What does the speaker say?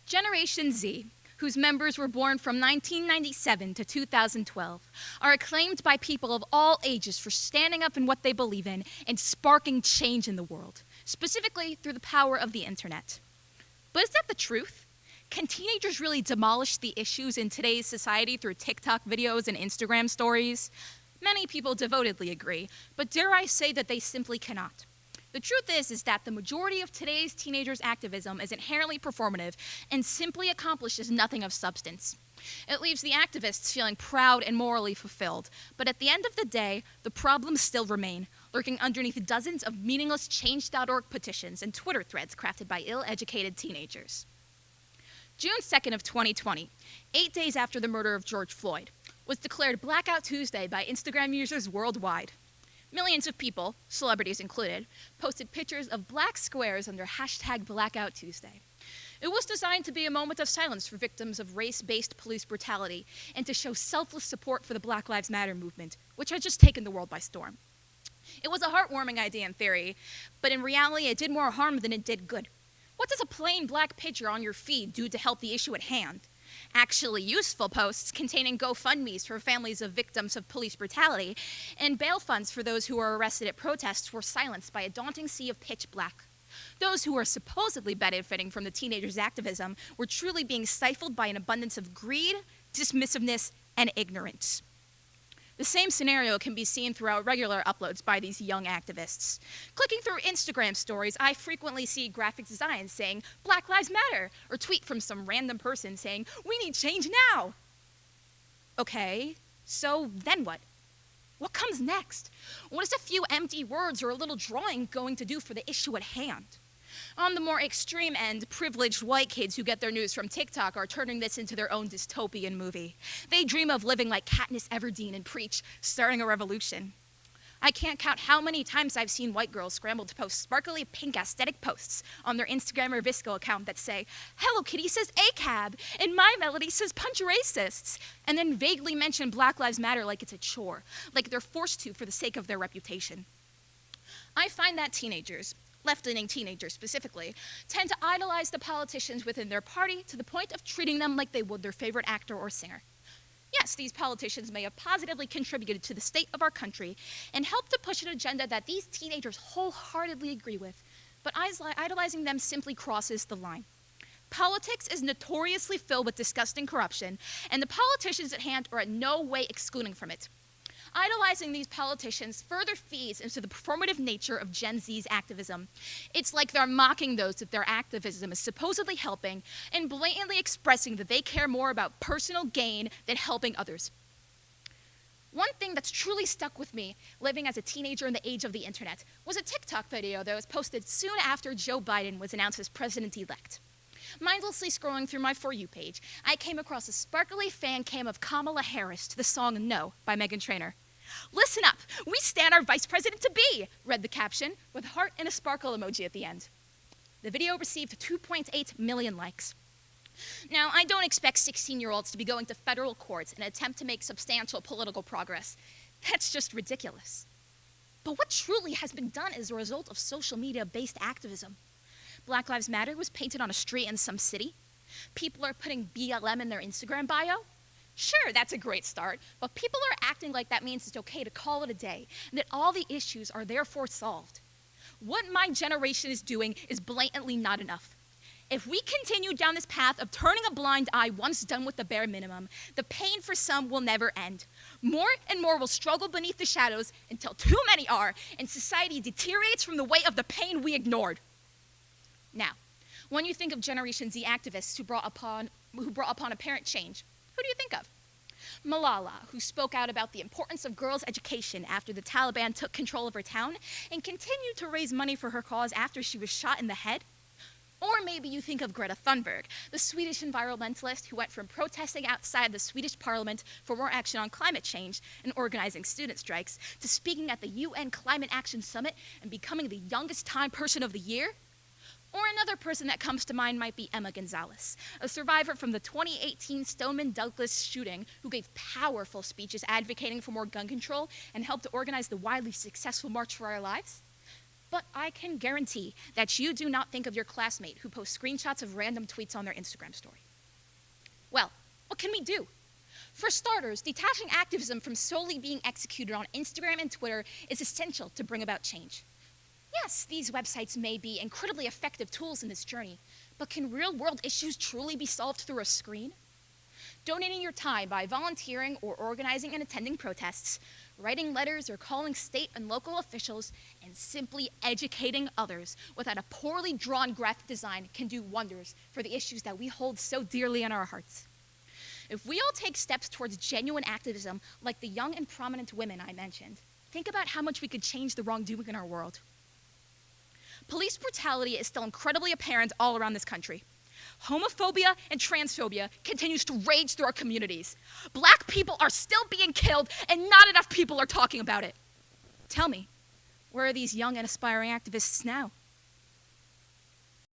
Generation Z, whose members were born from 1997 to 2012, are acclaimed by people of all ages for standing up in what they believe in and sparking change in the world, specifically through the power of the internet. But is that the truth? Can teenagers really demolish the issues in today's society through TikTok videos and Instagram stories? Many people devotedly agree, but dare I say that they simply cannot. The truth is that the majority of today's teenagers' activism is inherently performative and simply accomplishes nothing of substance. It leaves the activists feeling proud and morally fulfilled, but at the end of the day, the problems still remain, lurking underneath dozens of meaningless Change.org petitions and Twitter threads crafted by ill-educated teenagers. June 2nd of 2020, 8 days after the murder of George Floyd, was declared Blackout Tuesday by Instagram users worldwide. Millions of people, celebrities included, posted pictures of black squares under hashtag Blackout Tuesday. It was designed to be a moment of silence for victims of race-based police brutality and to show selfless support for the Black Lives Matter movement, which had just taken the world by storm. It was a heartwarming idea in theory, but in reality it did more harm than it did good. What does a plain black picture on your feed do to help the issue at hand? Actually useful posts containing GoFundMes for families of victims of police brutality and bail funds for those who were arrested at protests were silenced by a daunting sea of pitch black. Those who were supposedly benefiting from the teenagers' activism were truly being stifled by an abundance of greed, dismissiveness, and ignorance. The same scenario can be seen throughout regular uploads by these young activists. Clicking through Instagram stories, I frequently see graphic designs saying, "Black Lives Matter," or tweet from some random person saying, "We need change now." Okay, so then what? What comes next? What is a few empty words or a little drawing going to do for the issue at hand? On the more extreme end, privileged white kids who get their news from TikTok are turning this into their own dystopian movie. They dream of living like Katniss Everdeen and preach, starting a revolution. I can't count how many times I've seen white girls scramble to post sparkly pink aesthetic posts on their Instagram or Visco account that say, "Hello Kitty says ACAB," and "My Melody says punch racists," and then vaguely mention Black Lives Matter like it's a chore, like they're forced to for the sake of their reputation. I find that teenagers, left-leaning teenagers specifically, tend to idolize the politicians within their party to the point of treating them like they would their favorite actor or singer. Yes, these politicians may have positively contributed to the state of our country and helped to push an agenda that these teenagers wholeheartedly agree with, but idolizing them simply crosses the line. Politics is notoriously filled with disgusting corruption, and the politicians at hand are in no way excluding from it. Idolizing these politicians further feeds into the performative nature of Gen Z's activism. It's like they're mocking those that their activism is supposedly helping and blatantly expressing that they care more about personal gain than helping others. One thing that's truly stuck with me living as a teenager in the age of the internet was a TikTok video that was posted soon after Joe Biden was announced as president-elect. Mindlessly scrolling through my For You page, I came across a sparkly fan cam of Kamala Harris to the song No by Meghan Trainor. "Listen up, we stand our vice president to be," read the caption, with a heart and a sparkle emoji at the end. The video received 2.8 million likes. Now, I don't expect 16-year-olds to be going to federal courts in an attempt to make substantial political progress. That's just ridiculous. But what truly has been done as a result of social media-based activism? Black Lives Matter was painted on a street in some city. People are putting BLM in their Instagram bio. Sure, that's a great start, but people are acting like that means it's okay to call it a day and that all the issues are therefore solved. What my generation is doing is blatantly not enough. If we continue down this path of turning a blind eye once done with the bare minimum, the pain for some will never end. More and more will struggle beneath the shadows until too many are, and society deteriorates from the weight of the pain we ignored. Now, when you think of Generation Z activists who brought upon apparent change, who do you think of? Malala, who spoke out about the importance of girls' education after the Taliban took control of her town and continued to raise money for her cause after she was shot in the head? Or maybe you think of Greta Thunberg, the Swedish environmentalist who went from protesting outside the Swedish parliament for more action on climate change and organizing student strikes to speaking at the UN Climate Action Summit and becoming the youngest Time Person of the Year? Or another person that comes to mind might be Emma Gonzalez, a survivor from the 2018 Stoneman Douglas shooting who gave powerful speeches advocating for more gun control and helped to organize the widely successful March for Our Lives. But I can guarantee that you do not think of your classmate who posts screenshots of random tweets on their Instagram story. Well, what can we do? For starters, detaching activism from solely being executed on Instagram and Twitter is essential to bring about change. Yes, these websites may be incredibly effective tools in this journey, but can real-world issues truly be solved through a screen? Donating your time by volunteering or organizing and attending protests, writing letters or calling state and local officials, and simply educating others without a poorly drawn graphic design can do wonders for the issues that we hold so dearly in our hearts. If we all take steps towards genuine activism like the young and prominent women I mentioned, think about how much we could change the wrongdoing in our world. Police brutality is still incredibly apparent all around this country. Homophobia and transphobia continues to rage through our communities. Black people are still being killed and not enough people are talking about it. Tell me, where are these young and aspiring activists now?